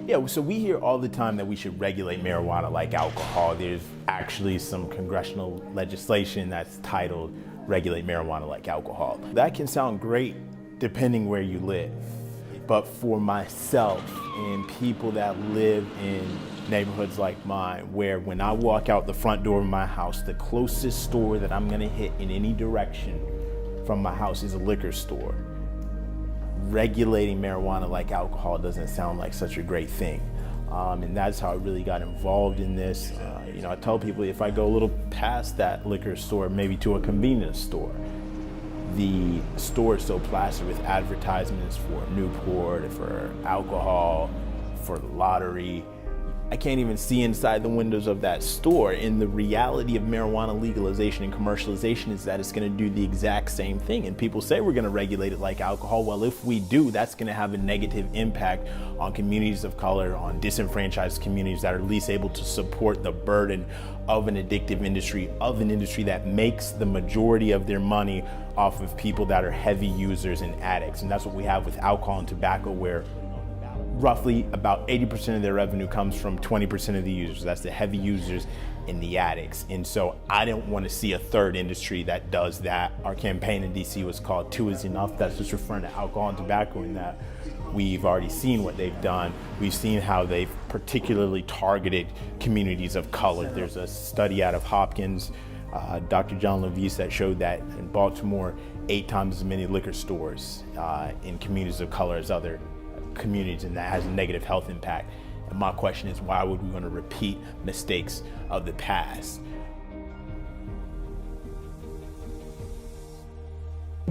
Yeah, so we hear all the time that we should regulate marijuana like alcohol. There's actually some congressional legislation that's titled Regulate Marijuana Like Alcohol. That can sound great depending where you live. But for myself and people that live in neighborhoods like mine, where when I walk out the front door of my house, the closest store that I'm gonna hit in any direction from my house is a liquor store, regulating marijuana like alcohol doesn't sound like such a great thing. And that's how I really got involved in this. I tell people if I go a little past that liquor store, maybe to a convenience store, the store is so plastered with advertisements for Newport, for alcohol, for the lottery. I can't even see inside the windows of that store. And the reality of marijuana legalization and commercialization is that it's going to do the exact same thing. And people say we're going to regulate it like alcohol. Well, if we do, that's going to have a negative impact on communities of color, on disenfranchised communities that are least able to support the burden of an addictive industry, of an industry that makes the majority of their money off of people that are heavy users and addicts. And that's what we have with alcohol and tobacco, where roughly about 80% of their revenue comes from 20% of the users. That's the heavy users and the addicts. And so I don't want to see a third industry that does that. Our campaign in DC was called Two is Enough. That's just referring to alcohol and tobacco, in that we've already seen what they've done. We've seen how they've particularly targeted communities of color. There's a study out of Hopkins, Dr. John Levis, that showed that in Baltimore, 8 times as many liquor stores in communities of color as other communities, and that has a negative health impact. And my question is, why would we want to repeat mistakes of the past?